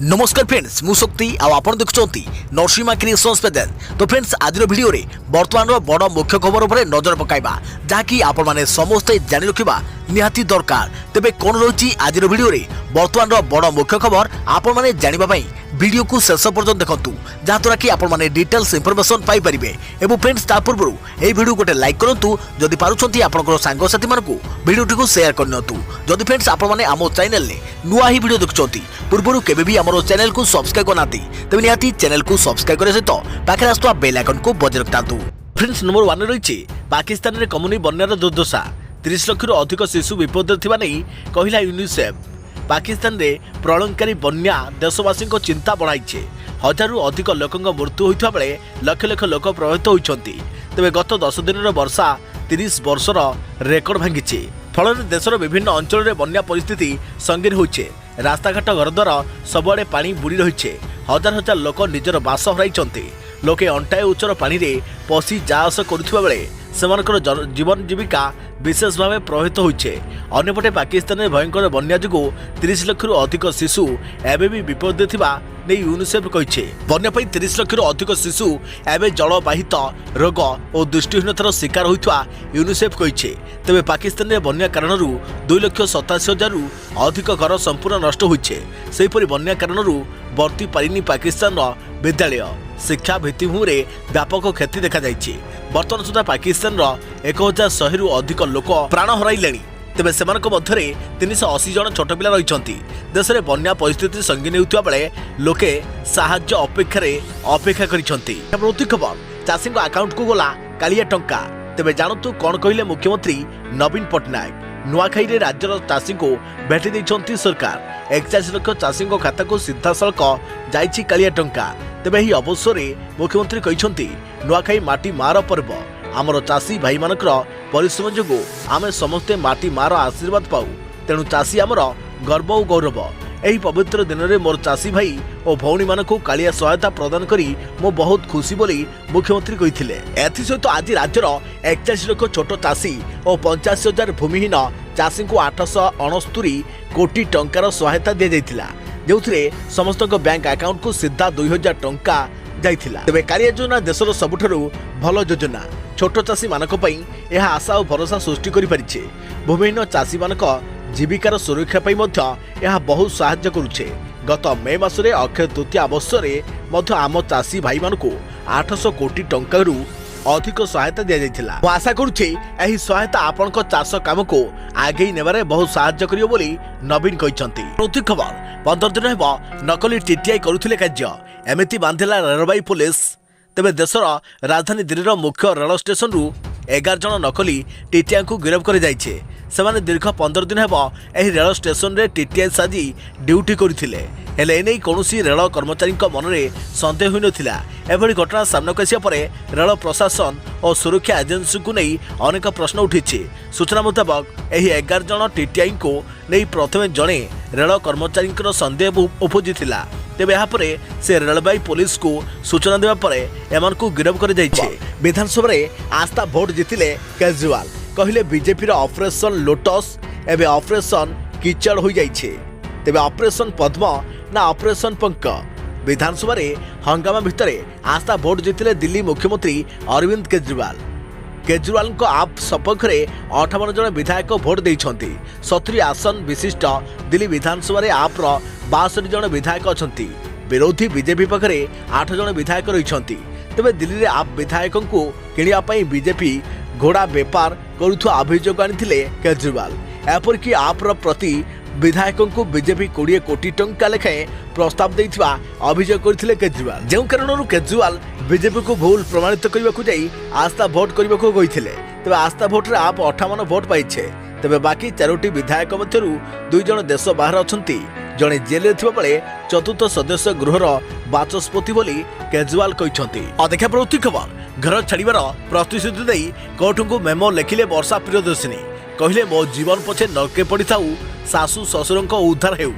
नमस्कार फ्रेंड्स मु शक्ति आपण देखुंत नरसिंहा क्रिएशन्स पेजेंट। तो फ्रेंड्स आज वीडियो रे वर्तमान बड़ मुख्य खबर उपर नजर पकाइबा जहाँकि आपण माने समस्ते जानि रखिबा निहाती दरकार। तेबे कोन रही आज वीडियो रे वर्तमान बड़ मुख्य खबर आपण माने जानिबा पई वीडियो को शेष पर्यंत देखंतु जहाँद्वारा कि आपण माने डिटेल्स इनफॉरमेशन पाई परिबे। एवं फ्रेंड्स ता पूर्व ए वीडियो गोटे लाइक करंतु जदि पारुछंती आपनकर सांग साथी मानकु वीडियो को शेयर करनतु। जदि फ्रेंड्स आपण माने आमो चैनल ने नुआ ही वीडियो देखुछंती पूर्व केबे भी हमरो चैनल को सब्सक्राइब करनाती तेबे निहाती चैनल को सब्सक्राइब करे सहित पाखरे आस्तुवा बेल आइकन को बजाय रखतांतु। फ्रेंड्स नंबर 1 रही पाकिस्तान रे कमुनी बन्यार दुर्दशा 30 लाख अधिक शिशु विपद थिबा नै कहिला यूनिसेफ। पाकिस्तान रे प्रलयंकारी बन्या देशवासी को चिंता बढ़ाई हजारू अधिक लोकों मृत्यु होता बेले लक्ष लक्ष लोक प्रभावित होती। तेज गत 10 दिन वर्षा 30 वर्षर रेकर्ड भांगी फल देशर विभिन्न अंचल में बन्या परिस्थिति संगीन होइछे। रास्ताघाट घरद्वार सबुआड़े पानी बुड़ी रही हजार हजार लोक निजर बास हराई लोके अंटाए उच्चर पानी रे पशि जाआस करुवा बेले सेमानकर जीवन जीविका विशेष भाव प्रभावित होइछे। अन्यपटे पाकिस्तान में भयंकर बन्या जो 30 लाख अधिक शिशु एवं भी विपद थिबा नै यूनिसेफ कहिछे। बन्या पई 30 लाख अधिक शिशु एवं जलबाहित रोग और दृष्टिहीनतार शिकार होइथवा यूनिसेफ कहिछे। तेबे पाकिस्तान में बन्या कारणरू 2,87,000 अधिक घर संपूर्ण नष्ट होइछे। सेहिपरि बन्या कारणरू बर्ती पारिनी पाकिस्तान विद्यालय शिक्षा भित्तिभूमि रे व्यापक क्षति देखा जाइछि। वर्तमान सुधा पाकिस्तान 1100 रु अधिक लोक प्राण हराइलेଣି। तेबे सेमानक मध्यरे 380 जन छोट पिला रहिछंती। देश में बन्या परिस्थिति संगीन होउथबा बेले लोके साहाय्य अपेक्षा करिछंती। प्रति खबर चाषी अकाउंट को गला कालिया टंका। तेबे जानतु कोन कहिले मुख्यमंत्री नवीन पटनायक नुआखाई रे राज्यर चाषी को भेटी दैछंती सरकार। 41 लाख चाषी खाता को सीधा सड़क जाइछि कालिया टंका। तेबे ही अवसर में मुख्यमंत्री कहिछंती नुआखाई माटी मार पर्व आमर चाषी भाई मानकर परिश्रम जोगु आमे समस्ते माटी मार आशीर्वाद पाऊ। तेणु चाषी आमर गर्व और गौरव। एही पवित्र दिन में मोर चाषी भाई और भौणी मानकु कालिया सहायता प्रदान करी मो बहुत खुशी बोली मुख्यमंत्री कहिथिले। एथिसहित आज राज्यर 41 लाख छोट चाषी और 85,000 भूमिहीन चाषी को 869 कोटी टंकार सहायता दि जाइथिला जोथिरे समस्त बैंक अकाउंट को सीधा 2000 टंका जाइथिला। तेबे कालिया योजना देशर सबुठारु भल योजना। छोट चाषी मानक पई यह आशा और भरोसा सृष्टि करि परिछे। भूमिहीन चाषी मानक जीविकार सुरक्षा पई मध्य यह बहुत सहायता करुछे। गत मे मासरे अक्षय तृतीया अवसरे मध्य आम चाषी भाई मानकु 800 कोटी टंकारु अधिक सहायता दि जाइथिला। मु आशा करुछे एही सहायता आपनक चाष काम को आगे नेबारे बहुत सहायता करियो बोली नवीन कहिसंती। प्रति खबर 15 दिन हेबो नकली टीटीआई करुथिले कार्य एमिति बांधिला रेलवे पुलिस। तेबे देशर राजधानी दिल्लीर मुख्य रेल स्टेशन रु 11 जन नकली टीटीआई को गिरफ्त कर जाइछे। सेमाने दीर्घ 15 दिन हेबो एही रेल स्टेशन रे टीटीआई साजी ड्यूटी करिथिले हेले एनै कोनोसी रेल कर्मचारी मन में सन्देह हुई नथिला। एभली घटना सामनाक आसिया परे रेल प्रशासन और सुरक्षा एजेंसी को नहीं अनेक प्रश्न उठी। सूचना मुताबक एही 11 जन टीटीआई को नहीं प्रथमे जड़े रेल कर्मचारी सन्देह उपजिला। तेबे यापर से रेलवे पुलिस को सूचना देवा परे एमानकु गिरफ्त कर जाइछे। विधानसभा रे आस्था भोट जीतिले केजरीवाल कहले बीजेपी ऑपरेशन लोटस एवं ऑपरेशन किचड़ हो जाइछे। तेबे ऑपरेशन पद्म ना ऑपरेशन पंक। विधानसभा रे हंगामा भितरे आस्था भोट जीतिले दिल्ली मुख्यमंत्री अरविंद केजरीवाल को आप सपक्ष में 58 जन विधायक भोट देइछंती। 70 आसन विशिष्ट दिल्ली विधानसभा रे आप 62 जन विधायक अछंती। विरोधी बीजेपी पखरे 8 जन विधायक रहिछंती। तेबे दिल्ली रे आप विधायकों को किनिया पई बीजेपी घोड़ा बेपार करुथुआ अभियोग आनिथिले केजरीवाल। एपरकि आप प्रति विधायकों को बीजेपी 20 कोटी टंका लेखाएं प्रस्ताव देइथिबा अभियोग करथिले केजरीवाल। जेउ कारणरू केजरीवाल बीजेपी को भूल प्रमाणित करने को जाई आस्था भोट करने को गईथिले। तेबे आस्था भोट रे आप 58 भोट पाइछे। तेबे बाकी 4टी विधायक मध्यरु 2 जन देश बाहर अछंती। जणे जेल थिबा बेले चतुर्थ सदस्य गृहर बाचस्पति बोली केजरीवाल कहिसंती। अदेखा प्रति खबर घर छाड़ीबार प्रतिश्रुति देई कोर्ट को मेमो लेखिले वर्षा प्रियदर्शिनी। कहले मो जीवन पछे नरके पड़ी थाऊ सासू ससुर उद्धार हेउ।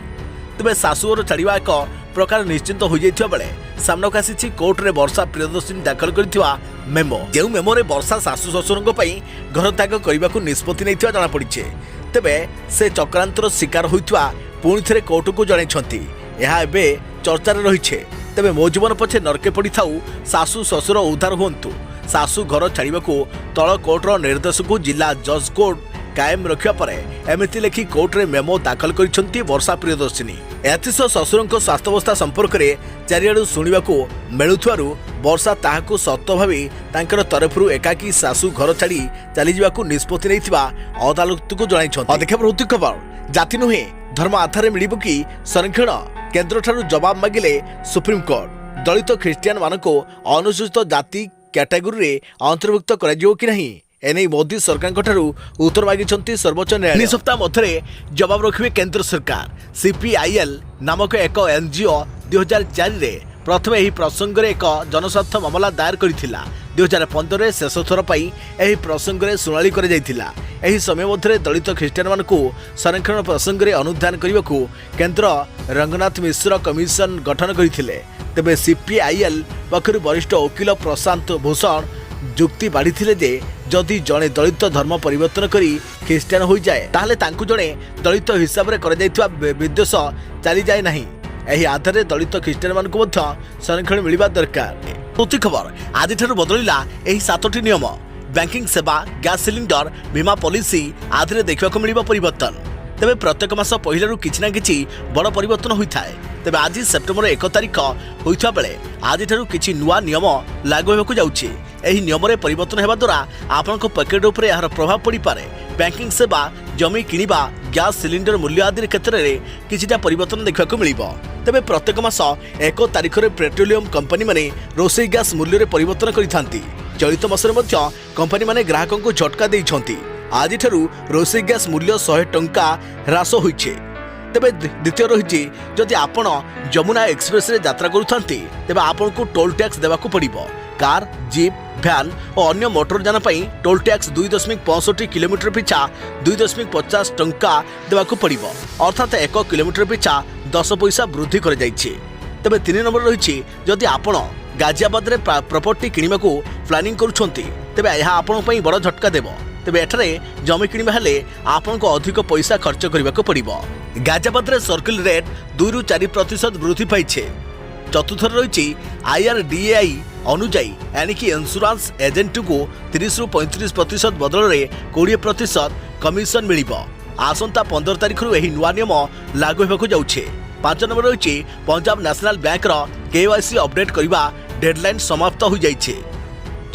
तेबे शाशुर छाड़ा एक प्रकार निश्चिंत हो जाइथिबा बेले सामनाक आसीछि कोर्ट रे वर्षा प्रियदर्शिनी दाखल करथिबा मेमो। जेउ मेमो रे वर्षा सासू ससुरंग पई घर त्याग करबा को निष्पत्ति नैथिबा जणा पड़िछे। तेबे से चक्रांतर शिकार होइथिबा पुणी थे कोर्ट को जणाइछंती। यह एबे ଚର୍ଚ୍ଚାରେ ରହିଛି। ତେବେ ମୋ ଜୀବନ ପଛେ ନରକେ ପଡ଼ିଥାଉ, ଶାଶୁ ଶ୍ୱଶୁର ଉଦ୍ଧାର ହୁଅନ୍ତୁ। ଶାଶୁ ଘର ଛାଡ଼ିବାକୁ ତଳ କୋର୍ଟର ନିର୍ଦ୍ଦେଶକୁ ଜିଲ୍ଲା ଜଜ୍ କୋର୍ଟ କାଏମ ରଖିବା ପରେ ଏମିତି ଲେଖି କୋର୍ଟରେ ମେମୋ ଦାଖଲ କରିଛନ୍ତି ବର୍ଷା ପ୍ରିୟଦର୍ଶିନୀ। ଏଥିସହ ଶ୍ୱଶୁରଙ୍କ ସ୍ୱାସ୍ଥ୍ୟାବସ୍ଥା ସମ୍ପର୍କରେ ଚାରିଆଡ଼ୁ ଶୁଣିବାକୁ ମିଳୁଥିବାରୁ ବର୍ଷା ତାହାକୁ ସତ ଭାବି ତାଙ୍କର ତରଫରୁ ଏକାକୀ ଶାଶୁ ଘର ଛାଡ଼ି ଚାଲିଯିବାକୁ ନିଷ୍ପତ୍ତି ନେଇଥିବା ଅଦାଲତକୁ ଜଣାଇଛନ୍ତି। ଦେଖିବା ବୃତ୍ତି ଖବର, ଜାତି ନୁହେଁ ଧର୍ମ ଆଧାରରେ ମିଳିବ କି ସଂରକ୍ଷଣ, କେନ୍ଦ୍ରଠାରୁ ଜବାବ ମାଗିଲେ ସୁପ୍ରିମକୋର୍ଟ। ଦଳିତ ଖ୍ରୀଷ୍ଟିଆନ ମାନଙ୍କୁ ଅନୁସୂଚିତ ଜାତି କ୍ୟାଟାଗୋରୀରେ ଅନ୍ତର୍ଭୁକ୍ତ କରାଯିବ କି ନାହିଁ, ଏନେଇ ମୋଦି ସରକାରଙ୍କଠାରୁ ଉତ୍ତର ମାଗିଛନ୍ତି ସର୍ବୋଚ୍ଚ ନ୍ୟାୟାଳୟ। 3 ସପ୍ତାହ ମଧ୍ୟରେ ଜବାବ ରଖିବେ କେନ୍ଦ୍ର ସରକାର। CPIL ନାମକ ଏକ NGO 2004ରେ ପ୍ରଥମେ ଏହି ପ୍ରସଙ୍ଗରେ ଏକ ଜନସ୍ୱାର୍ଥ ମାମଲା ଦାୟର କରିଥିଲା। 2015ରେ ଶେଷ ଥର ପାଇଁ ଏହି ପ୍ରସଙ୍ଗରେ ଶୁଣାଣି କରାଯାଇଥିଲା। ଏହି ସମୟ ମଧ୍ୟରେ ଦଳିତ ଖ୍ରୀଷ୍ଟିଆନମାନଙ୍କୁ ସଂରକ୍ଷଣ ପ୍ରସଙ୍ଗରେ ଅନୁଧ୍ୟାନ କରିବାକୁ କେନ୍ଦ୍ର ରଙ୍ଗନାଥ ମିଶ୍ର କମିଶନ ଗଠନ କରିଥିଲେ। ତେବେ CPIL ପକ୍ଷରୁ ବରିଷ୍ଠ ଓକିଲ ପ୍ରଶାନ୍ତ ଭୂଷଣ ଯୁକ୍ତି ବାଢ଼ିଥିଲେ ଯେ ଯଦି ଜଣେ ଦଳିତ ଧର୍ମ ପରିବର୍ତ୍ତନ କରି ଖ୍ରୀଷ୍ଟିଆନ ହୋଇଯାଏ ତାହେଲେ ତାଙ୍କୁ ଜଣେ ଦଳିତ ହିସାବରେ କରାଯାଇଥିବା ବିଦ୍ୱେଷ ଚାଲିଯାଏ ନାହିଁ। ଏହି ଆଧାରରେ ଦଳିତ ଖ୍ରୀଷ୍ଟିଆନମାନଙ୍କୁ ମଧ୍ୟ ସଂରକ୍ଷଣ ମିଳିବା ଦରକାର। ପ୍ରତି ଖବର, ଆଜିଠାରୁ ବଦଳିଲା ଏହି 7ଟି ନିୟମ। ବ୍ୟାଙ୍କିଂ ସେବା, ଗ୍ୟାସ୍ ସିଲିଣ୍ଡର, ବୀମା ପଲିସି ଆଦିରେ ଦେଖିବାକୁ ମିଳିବ ପରିବର୍ତ୍ତନ। ତେବେ ପ୍ରତ୍ୟେକ ମାସ ପହିଲାରୁ କିଛି ନା କିଛି ବଡ଼ ପରିବର୍ତ୍ତନ ହୋଇଥାଏ। ତେବେ ଆଜି ସେପ୍ଟେମ୍ବର 1 ତାରିଖ ହୋଇଥିବା ବେଳେ ଆଜିଠାରୁ କିଛି ନୂଆ ନିୟମ ଲାଗୁ ହେବାକୁ ଯାଉଛି। ଏହି ନିୟମରେ ପରିବର୍ତ୍ତନ ହେବା ଦ୍ୱାରା ଆପଣଙ୍କ ପକେଟ ଉପରେ ଏହାର ପ୍ରଭାବ ପଡ଼ିପାରେ। ବ୍ୟାଙ୍କିଂ ସେବା, ଜମି କିଣିବା, ଗ୍ୟାସ୍ ସିଲିଣ୍ଡର ମୂଲ୍ୟ ଆଦି କ୍ଷେତ୍ରରେ କିଛିଟା ପରିବର୍ତ୍ତନ ଦେଖିବାକୁ ମିଳିବ। ତେବେ ପ୍ରତ୍ୟେକ ମାସ 1 ତାରିଖରେ ପେଟ୍ରୋଲିୟମ କମ୍ପାନୀମାନେ ରୋଷେଇ ଗ୍ୟାସ୍ ମୂଲ୍ୟରେ ପରିବର୍ତ୍ତନ କରିଥାନ୍ତି। ଚଳିତ ମାସରେ ମଧ୍ୟ କମ୍ପାନୀମାନେ ଗ୍ରାହକଙ୍କୁ ଝଟକା ଦେଇଛନ୍ତି। ଆଜିଠାରୁ ରୋଷେଇ ଗ୍ୟାସ୍ ମୂଲ୍ୟ 100 ଟଙ୍କା ହ୍ରାସ ହୋଇଛି। ତେବେ ଦ୍ୱିତୀୟ ରହିଛି, ଯଦି ଆପଣ ଯମୁନା ଏକ୍ସପ୍ରେସରେ ଯାତ୍ରା କରୁଥାନ୍ତି ତେବେ ଆପଣଙ୍କୁ ଟୋଲ୍ ଟ୍ୟାକ୍ସ ଦେବାକୁ ପଡ଼ିବ। କାର, ଜିପ୍, ଭ୍ୟାନ୍ ଓ ଅନ୍ୟ ମୋଟର ଯାନ ପାଇଁ ଟୋଲ୍ ଟ୍ୟାକ୍ସ 2.65 କିଲୋମିଟର ପିଛା 2.50 ଟଙ୍କା ଦେବାକୁ ପଡ଼ିବ, ଅର୍ଥାତ୍ 1 କିଲୋମିଟର ପିଛା 10 ପଇସା ବୃଦ୍ଧି କରାଯାଇଛି। ତେବେ 3 ନମ୍ବର ରହିଛି, ଯଦି ଆପଣ ଗାଜିଆବାଦରେ ପ୍ରପର୍ଟି କିଣିବାକୁ ପ୍ଲାନିଂ କରୁଛନ୍ତି ତେବେ ଏହା ଆପଣଙ୍କ ପାଇଁ ବଡ଼ ଝଟକା ଦେବ। ତେବେ ଏଠାରେ ଜମି କିଣିବା ହେଲେ ଆପଣଙ୍କୁ ଅଧିକ ପଇସା ଖର୍ଚ୍ଚ କରିବାକୁ ପଡ଼ିବ। ଗାଜିଆବାଦରେ ସର୍କିଲ୍ ରେଟ୍ 2ରୁ 4% ବୃଦ୍ଧି ପାଇছে। ଚତୁର୍ଥରେ ରହିଛି, IRDAI ଅନୁଯାୟୀ ଏଣିକି ଇନ୍ସୁରାନ୍ସ ଏଜେଣ୍ଟଙ୍କୁ 30ରୁ 35% ବଦଳରେ 20% କମିଶନ ମିଳିବ। ଆସନ୍ତା 15 ତାରିଖରୁ ଏହି ନୂଆ ନିୟମ ଲାଗୁ ହେବାକୁ ଯାଉଛି। 5 ନମ୍ବର ରହିଛି, ପଞ୍ଜାବ ନ୍ୟାସନାଲ ବ୍ୟାଙ୍କର KYC ଅପଡେଟ୍ କରିବା ଡେଡଲାଇନ୍ ସମାପ୍ତ ହୋଇଯାଇଛି।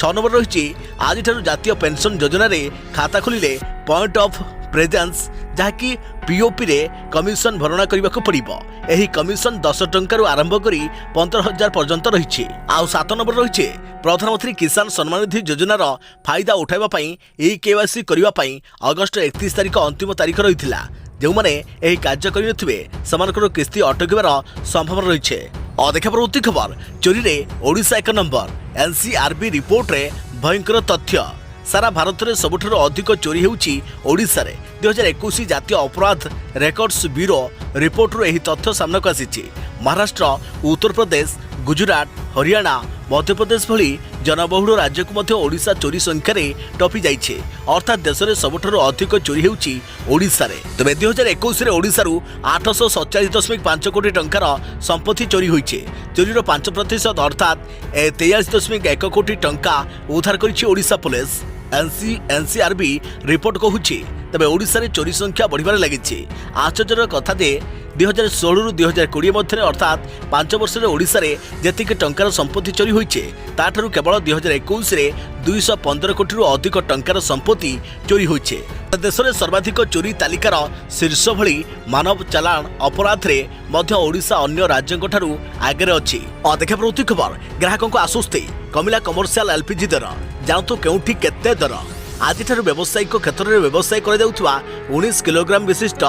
6 ନମ୍ବର ରହିଛି, ଆଜିଠାରୁ ଜାତୀୟ ପେନ୍ସନ୍ ଯୋଜନାରେ ଖାତା ଖୋଲିଲେ ପଏଣ୍ଟ ଅଫ୍ ପ୍ରେଜେନ୍ସ ଯାହାକି POPରେ କମିଶନ ଭରଣା କରିବାକୁ ପଡ଼ିବ। ଏହି କମିଶନ 10 ଟଙ୍କାରୁ ଆରମ୍ଭ କରି 15,000 ପର୍ଯ୍ୟନ୍ତ ରହିଛି। ଆଉ 7 ନମ୍ବର ରହିଛି, ପ୍ରଧାନମନ୍ତ୍ରୀ କିଷାନ ସମ୍ମାନ ନିଧି ଯୋଜନାର ଫାଇଦା ଉଠାଇବା ପାଇଁ KYC କରିବା ପାଇଁ ଅଗଷ୍ଟ 31 ତାରିଖ ଅନ୍ତିମ ତାରିଖ ରହିଥିଲା। ଯେଉଁମାନେ ଏହି କାର୍ଯ୍ୟ କରିନଥିବେ ସେମାନଙ୍କର କିସ୍ତି ଅଟକିବାର ସମ୍ଭାବନା ରହିଛି। ଅଧିକ ପ୍ରବୃତ୍ତି ଖବର, ଚୋରିରେ ଓଡ଼ିଶା 1 ନମ୍ବର। NCRB ରିପୋର୍ଟରେ ଭୟଙ୍କର ତଥ୍ୟ। ସାରା ଭାରତରେ ସବୁଠାରୁ ଅଧିକ ଚୋରି ହେଉଛି ଓଡ଼ିଶାରେ। 2021 ଜାତୀୟ ଅପରାଧ ରେକର୍ଡସ ବ୍ୟୁରୋ ରିପୋର୍ଟରୁ ଏହି ତଥ୍ୟ ସାମ୍ନାକୁ ଆସିଛି। ମହାରାଷ୍ଟ୍ର, ଉତ୍ତରପ୍ରଦେଶ, ଗୁଜରାଟ, ହରିୟାଣା, ମଧ୍ୟପ୍ରଦେଶ ଭଳି ଜନବହୁଳ ରାଜ୍ୟକୁ ମଧ୍ୟ ଓଡ଼ିଶା ଚୋରି ସଂଖ୍ୟାରେ ଟପି ଯାଇଛି। ଅର୍ଥାତ୍ ଦେଶରେ ସବୁଠାରୁ ଅଧିକ ଚୋରି ହେଉଛି ଓଡ଼ିଶାରେ। ତେବେ 2021ରେ ଓଡ଼ିଶାରୁ 847.5 କୋଟି ଟଙ୍କାର ସମ୍ପତ୍ତି ଚୋରି ହୋଇଛି। ଚୋରିର 5% ଅର୍ଥାତ୍ 83.1 କୋଟି ଟଙ୍କା ଉଦ୍ଧାର କରିଛି ଓଡ଼ିଶା ପୁଲିସ। NCRB ରିପୋର୍ଟ କହୁଛି। ତେବେ ଓଡ଼ିଶାରେ ଚୋରି ସଂଖ୍ୟା ବଢ଼ିବାରେ ଲାଗିଛି। ଆଶ୍ଚର୍ଯ୍ୟର କଥା ଯେ 2016ରୁ 2020 ମଧ୍ୟରେ ଅର୍ଥାତ୍ 5 ବର୍ଷରେ ଓଡ଼ିଶାରେ ଯେତିକି ଟଙ୍କାର ସମ୍ପତ୍ତି ଚୋରି ହୋଇଛି ତାଠାରୁ କେବଳ 2021ରେ 215 କୋଟିରୁ ଅଧିକ ଟଙ୍କାର ସମ୍ପତ୍ତି ଚୋରି ହୋଇଛି। ଦେଶରେ ସର୍ବାଧିକ ଚୋରି ତାଲିକାର ଶୀର୍ଷ ଭଳି ମାନବ ଚାଲାଣ ଅପରାଧରେ ମଧ୍ୟ ଓଡ଼ିଶା ଅନ୍ୟ ରାଜ୍ୟଙ୍କଠାରୁ ଆଗରେ ଅଛି। ଅଧିକ ପ୍ରବୃତ୍ତି ଖବର, ଗ୍ରାହକଙ୍କ ଆଶ୍ୱସ୍ତି, କମିଲା କମର୍ସିଆଲ LPG ଦର। ଜାଣନ୍ତୁ କେଉଁଠି କେତେ ଦର। ଆଜିଠାରୁ ବ୍ୟବସାୟିକ କ୍ଷେତ୍ରରେ ବ୍ୟବସାୟ କରାଯାଉଥିବା 19 କିଲୋଗ୍ରାମ ବିଶିଷ୍ଟ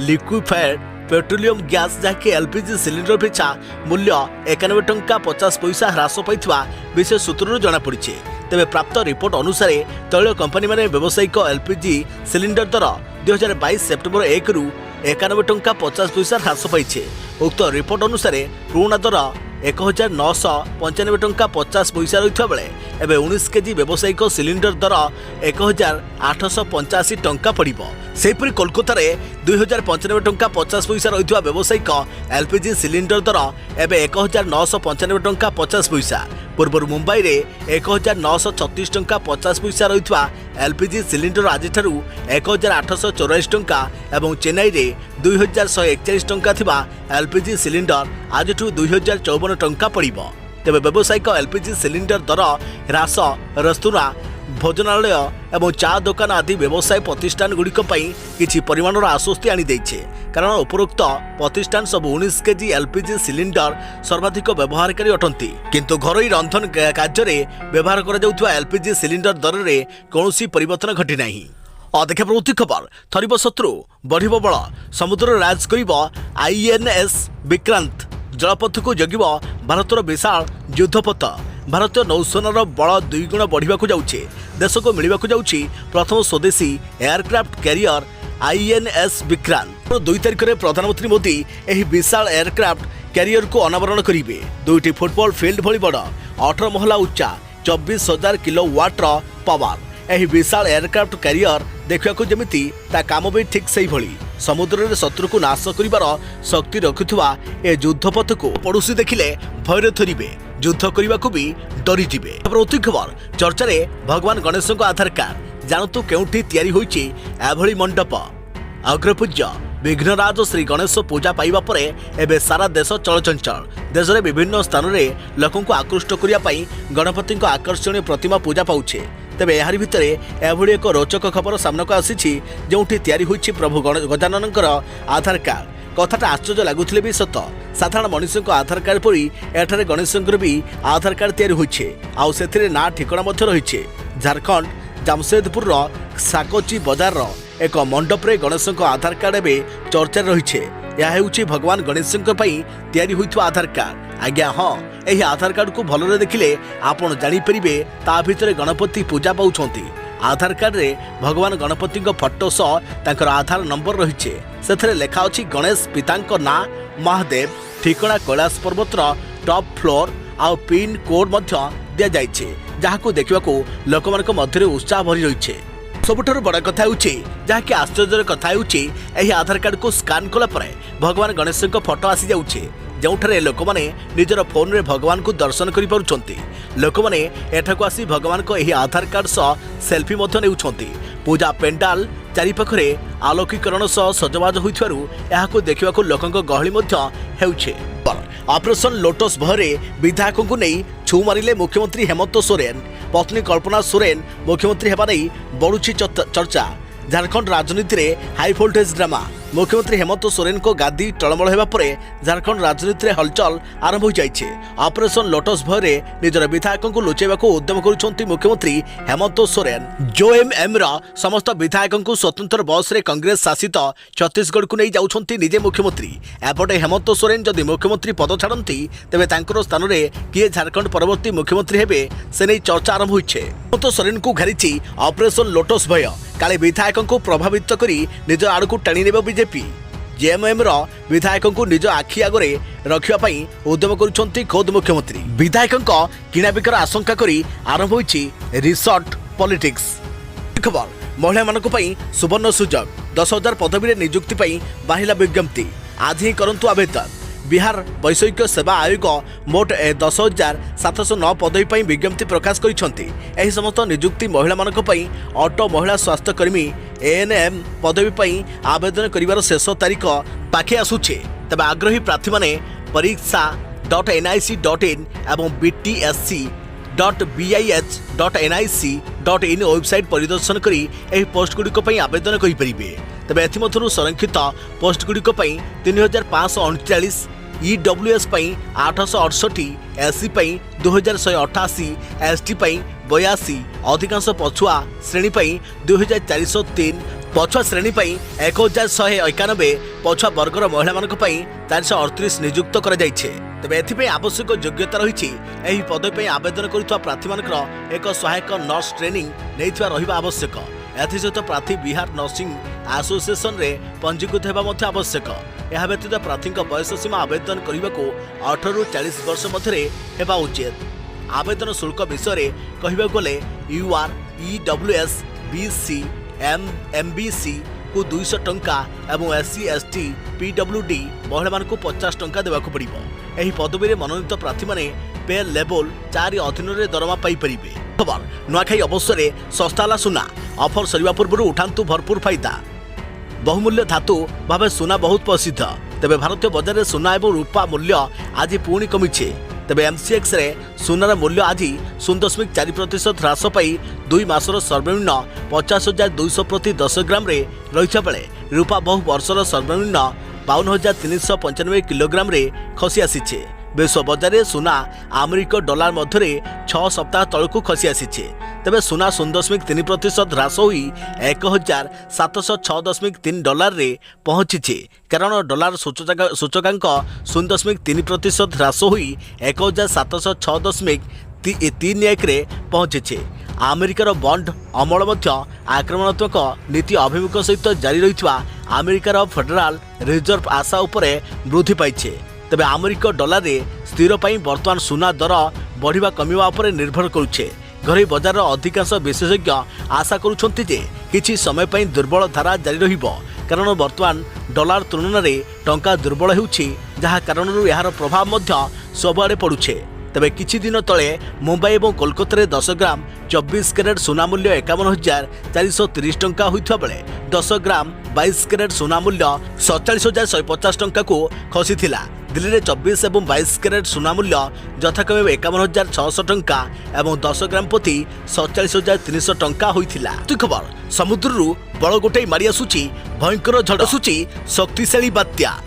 ଲିକ୍ୱିଫାଏଡ୍ ପେଟ୍ରୋଲିୟମ ଗ୍ୟାସ୍ ଯାହାକି LPG ସିଲିଣ୍ଡର ପିଛା ମୂଲ୍ୟ 91 ଟଙ୍କା 50 ପଇସା ହ୍ରାସ ପାଇଥିବା ବିଶେଷ ସୂତ୍ରରୁ ଜଣାପଡ଼ିଛି। ତେବେ ପ୍ରାପ୍ତ ରିପୋର୍ଟ ଅନୁସାରେ ତୈଳ କମ୍ପାନୀମାନେ ବ୍ୟବସାୟିକ LPG ସିଲିଣ୍ଡର ଦର 2022 ସେପ୍ଟେମ୍ବର 1ରୁ 91 ଟଙ୍କା 50 ପଇସା ହ୍ରାସ ପାଇଛି। ଉକ୍ତ ରିପୋର୍ଟ ଅନୁସାରେ ପୁରୁଣା ଦର 1,995 ଟଙ୍କା 50 ପଇସା ରହିଥିବା ବେଳେ एवं 19 केजी व्यावसायिक सिलिंडर दर 1885 टंका पड़िबो। सेपरी कोलकाता रे 2095 टंका 50 पैसा रही व्यावसायिक एलपीजी सिलिंडर दर एवं 1995 टंका 50 पैसा। पूर्व मुंबई रे 1936 टंका 50 पैसा रही एलपीजी सिलिंडर आज 1884 टंका एवं चेन्नई रे 2141 टंका थिबा एलपीजी सिलिंडर आज 2054 टंका पड़िबो। तेबे व्यावसायिक एलपीजी सिलिंडर दर ह्रास रेस्तोरां भोजनालय एवं चा दुकान आदि व्यवसाय प्रतिष्ठान गुड़िक किछि परिमाणर आश्वस्ति आनी दैछे, कारण उपरोक्त प्रतिष्ठान सब 19 केजी एलपीजी सिलिंडर सर्वाधिक व्यवहारकारी अटंती। किंतु घरोई रंधन कार्य व्यवहार करा जाउथुवा एलपीजी सिलिंडर दर रे कौनसी परिवर्तन घटी नाही। देखा प्रवृत्ति खबर थरिब शत्रु बढ़िब बल समुद्र राज करिब आईएनएस विक्रांत जलपथ को जगिब भारतर विशाल युद्धपथ। भारतीय नौसेनार बल 2 गुण बढ़िबाकु जाउछे। देश को मिलिबाकु जाउछि प्रथम स्वदेशी एयरक्राफ्ट कैरियर आईएनएस विक्रांत। 2 तारिख में प्रधानमंत्री मोदी एही विशाल एयरक्राफ्ट कैरियर को अनावरण करिवे। 2टी फुटबॉल फील्ड भली बड़ 18 महला उच्चा 24,000 किलोवाट पावर एही विशाल एयरक्राफ्ट कैरियर देखा जमिति ता काम भी ठीक से भली समुद्र में शत्रु को नाश करिवार शक्ति रखुवा ए युद्धपथ को पड़ोशी देखिले भयरे थरिबे, युद्ध करने को भी डरी जिबे। प्रति खबर चर्चा रे भगवान गणेश आधार कार्ड जानतु केउठी तैयारी होईची एभली मंडप। अग्रपूज्य विघ्नराज श्री गणेश पूजा पाइबा परे एबे सारा देश चलचंचल। देश में विभिन्न स्थान में लोकों को आकृष्ट करने गणपति आकर्षणीय प्रतिमा पूजा पाउछे। तेबे यार भितर एभली एक रोचक खबर सामना को आसी जोठी तैयारी होईची प्रभु गजाननकर आधार कार्ड। कथाटा आश्चर्य लगुले भी सत। साधारण मनुष्य आधार कार्ड परी एठारे गणेशंकर भी आधार कार्ड तैयारी होईछे। आउ सेथिरे ना ठिकाना मध्य रहिछे। झारखंड जामशेदपुर साकोची बजार एक मंडप रे गणेशंक आधार कार्ड एबे चर्चा रहिछे। यह हेउछि भगवान गणेशंक पई तैयारी होइथवा आधार कार्ड। आज्ञा हाँ, यही आधार कार्ड को भलरे देखिले आपण जानि परिबे ता भितरे गणपति पूजा पाउछंती। आधार कार्ड रे भगवान गणपति फोटो सह तांकर आधार नंबर रहिछे। सेथरे लेखा अछि गणेश पितांक ना महादेव, ठिकाना कैलाश पर्वतर टॉप फ्लोर आ पिन कोड मध्य दिया जाइछे, जाहाको देखिबाको लोकमानक मध्यरे उत्साह भरी रहिछे। सबुठारु बड़ कथा होउछि जहाँकि आश्चर्यर कथा होउछि एही आधार कार्ड को स्कान कला परे भगवान गणेशक फोटो आसी जाउछे, जोठारे लोक माने निजर फोन रे भगवान को दर्शन करि पारुछंती। लोक माने एठाको आसी भगवान को एही आधार कार्ड सह सेल्फी मध्य नेउछंती। पूजा पेंडाल चारि पाखरे आलोकीकरण सह सजबाज होइथारु एहाको देखिबाको लोकंक गहली मध्य हेउछे। ऑपरेशन लोटस भरे विधायकों को नहीं छू मारिले मुख्यमंत्री हेमंत सोरेन। पत्नी कल्पना सोरेन मुख्यमंत्री हेबा नहीं बढ़ुछि चर्चा। झारखंड राजनीति रे हाई वोल्टेज ड्रामा। मुख्यमंत्री हेमंत सोरेन को गादी टलमल होगा परे झारखंड राजनीति रे हलचल आरंभ हो जाइछे। ऑपरेशन लोटस भୟରେ निजर विधायकों को लुचेबाको उद्यम करुछंती मुख्यमंत्री हेमंत सोरेन। जोएमएम रा समस्त विधायकों को स्वतंत्र बस रे कांग्रेस शासित छत्तीसगढ़ को नहीं जाउछंती निजे मुख्यमंत्री। एपटे हेमंत सोरेन जदि मुख्यमंत्री पद छाड़ती तेबे तांकर स्थान रे किए झारखंड परवर्ती मुख्यमंत्री हेबे से नहीं चर्चा आरंभ होइछे। हेमंत सोरेन को घेरिछि ऑपरेशन लोटस भय। काले विधायकों को प्रभावित करी निज आड़ को टाणी नेब बीजेपी। जेएमएम रो विधायकों को निज आखि आगरे रखिया पई उद्यम करुछंती खोद मुख्यमंत्री। विधायकों किना बिकार आशंका करी आरंभ होइछि रिसोर्ट पॉलिटिक्स। खबर महिला मानक पई सुवर्ण सुजोग 10,000 पदवी रे नियुक्ति पई बाहिला विज्ञप्ति। आज ही करंतु आवेदन। बिहार वैषयिक सेवा आयोग मोट 10,709 पदवी पर विज्ञप्ति प्रकाश करिसेंती। एही समस्त नियुक्ति महिला मानक पई ऑटो महिला स्वास्थ्य कर्मी एएनएम पदवी पर आवेदन करिवार शेष तारीख पाखे आसुछे। तबे आग्रही प्रार्थी माने परीक्षा.nic.in एवं bts.bih.nic.in वेबसाइट परिदर्शन करी एही पोस्ट गुड़िक आवेदन करिपरिबे। तबे एथिमथुरु संरक्षित पोस्ट गुड़िक 3,539, ईडब्ल्यूएस 868, एससी 2,188, एसटी 82, अधिकांश पछुआ श्रेणी 2,403, पछुआ श्रेणी 1,191, पछुआ वर्गर महिला मानक 438 नियुक्त करा जाइछे। तेबे एथिपे आवश्यक योग्यता रहिछि। एही पदवी आवेदन करुवा प्रार्थी मानकर एक सहायक नर्स ट्रेनिंग नैथिबा रहिबा आवश्यक। एथिसहित प्रार्थी बिहार नर्सिंग एसोसिएशन रे पंजीकृत हेबा मध्य आवश्यक। यह व्यतीत प्रार्थी बयस सीमा आवेदन करने को 18 ରୁ 40 वर्ष मध्य हेबा उचित। आवेदन शुल्क विषय कहवा गले UR EWS BC MBC को 200 टंका एवं SC ST PWD महिला को 50 टंका देवाक पड़िबो। एही पदवी रे मनोनीत प्रार्थी माने पे लेवल 4 अधीन रे दरमा पाई परिबे। खबर नुआखाई अवसर सस्ताला सुना ऑफर सरिवा पूर्व उठांतु भरपूर फायदा। बहुमूल्य धातु भाव सुना बहुत प्रसिद्ध, तेबे भारतीय बजार में सुना और रूपा मूल्य आज पुणी कमिছে। तेबे MCX रे सुनार मूल्य आज 0.4% ह्रास पाई 2 मासर सर्वनिम्न 50,200 प्रति 10 ग्राम रे रही बेले रूपा बहु वर्षर सर्वनिम्न 52,395 किलोग्राम रे खसी आसीছে। विश्व बजार में सुना अमेरिक डॉलर मध्य 6 सप्ताह तलू खसी आसीছে। तेबे सुना 0.3% ह्रास हो 1,706.3 डॉलर रे पहुंची, कारण डॉलर सूचकांक 0.3% ह्रास हो 1,706.31 रे पहुंची। अमेरिकार बॉन्ड अमल आक्रमणात्मक नीति अभिमुख सहित जारी रही अमेरिकार फेडराल रिजर्व आशा उपरे वृद्धि पाई। तेबे अमेरिक डॉलर रे स्थिर पाई वर्तमान सुना दर बढ़िया कमिवा उपरे निर्भर करुछे। घरे बजार अधिकांश विशेषज्ञ आशा करुछंती जे किछि समय पाई दुर्बल धारा जारी रहिबो, कारण वर्तमान डॉलर तुलना रे टंका दुर्बल हेउछि, जहा कारणरू यार प्रभाव मध्य सबआडे पड़ुछे। तेबे किछि दिन तले मुंबई और कोलकाता रे 10 ग्राम 24 कैरेट सुना मूल्य 51,430 टंका होइथबा बेले 10 ग्राम 22 कैरेट सुना मूल्य 47,150 टंका को खसीथिला। दिल्ली में 24 और 22 कैरेट सुना मूल्य यथाक्रमे 51,600 टंका और 10 ग्राम प्रति 47,300 टंका होइथिला। खबर समुद्ररू बड़ गोटे मारी आसुची भयंकर झड़ आसुची शक्तिशाली बात्या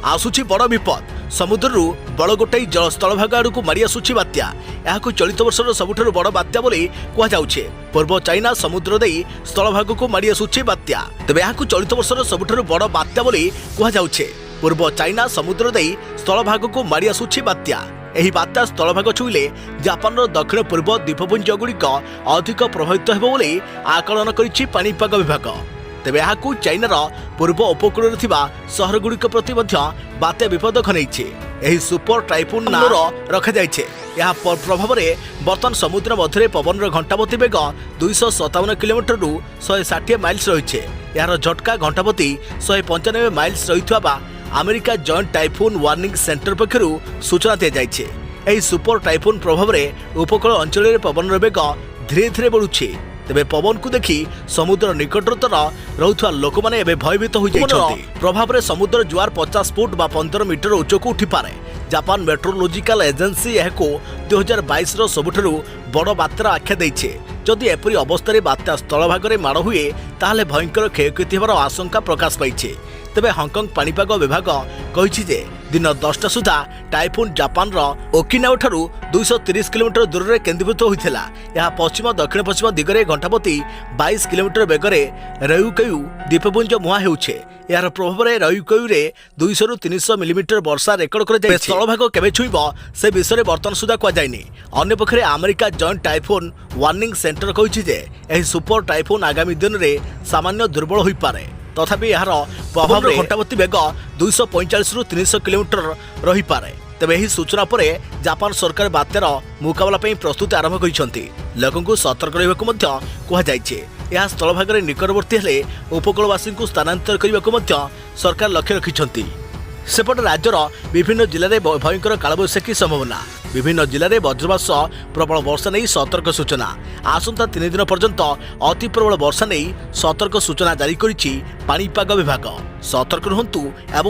आसुची बड़ विपद। समुद्ररू बड़ गोटे जल स्थलभाग आड़ को मारी आसुची बात्या। यहाँ चलित वर्षर सबुठारु बड़ बात्या बोली कहुचे। पूर्व चाइना समुद्र दे स्थलभाग को मारी आसुची बात्या। तेबे यहाँ चलित वर्षर सबुठारु बड़ बात्या बोली कहुचे। पूर्व चाइना समुद्र दे स्थलभाग को मारी आसुची बात्या। एही बात्या स्थलभाग छुईले जापान दक्षिण पूर्व द्वीपपुंज गुड़िक अधिक प्रभावित हेबो बोली आकलन करिछि पाणीपाग विभाग। तेबे यहाँ चाइनार पूर्व उपकूल सहरगुड़िक प्रति बात्या विपद घनईছে। एही सुपर टाइफून नाम रखा जाइछे। यहाँ प्रभाव में बर्तमान समुद्र मध्य पवन घंटापति बेग 257 किलोमीटर रु 160 माइल्स रही। यार झटका घंटापति 195 माइल्स रही America joint typhoon warning centre पक्षर सूचना दी जाइछे। एही सुपर टाइफून प्रभाव में उपकूल अंचल पवन बेग धीरे धीरे बढ़ुछि। तेबे पवन को देखी समुद्र निकटतर रहुवा लोक माने भयभीत हो जाइछन्ति। प्रभाव में समुद्र जुआर 50 फुट बा 15 मीटर उच्च को उठी पारे। जापान मेट्रोलॉजिकल एजेंसी यह 2022 सबुठारु बड़ बात्यार आख्या देइछे। जदि एपरी अवस्था बात्या स्थलभाग में माड़ हुए ताहले भयंकर क्षयक्षति होवार आशंका प्रकाश पाइछे। तेबे हांगकांग पाणीपाग विभाग कहिछि जे दिन 10टा सुधा टाइफून जापान ओकिनावा ठारू 230 किलोमीटर दूर में केन्द्रीभूत होइथिला। यहाँ पश्चिम दक्षिण पश्चिम दिगरे घंटापति 22 किलोमीटर बेगरे रयुकयु द्वीपपुंज मुहां हेउछे। यार प्रभाव में रयुकयु रे 200 रु 300 मिलीमीटर वर्षा रेकर्ड कर स्थलभाग केबे छुईब से विषय बर्तमान सुधा कहुनी। अन्य पक्षे America joint typhoon warning centre कहिछि जे एही सुपर टाइफून आगामी दिन में सामान्य दुर्बल होई पारे। तथापि यार प्रभाव में घंटापति बेग 245 रु 300 किलोमीटर रही पारे। तेबे एही सूचना पर जापान सरकार बात्यार मुकाबला ପାଇଁ प्रस्तुति आरंभ କରିଛନ୍ତି। लोकଙ୍କୁ सतर्क रहବାକୁ ମଧ୍ୟ କୁହାଯାଇଛି। ଏହା स्थलभागରେ निकटवर्ती हेले उपकूलवासीଙ୍କୁ ସ୍ଥାନାନ୍ତର କରିବାକୁ ମଧ୍ୟ सरकार लक्ष्य रखिଛନ୍ତି। सेपटे राज्यर विभिन्न जिले में भयंकर कालबैशाखी संभावना। विभिन्न जिले में वज्रपात प्रबल वर्षा नहीं सतर्क सूचना। आसंता 3 दिन पर्यंत अति प्रबल वर्षा नहीं सतर्क सूचना जारी करिछि पाणीपाग विभाग। सतर्क रुहंतु एवं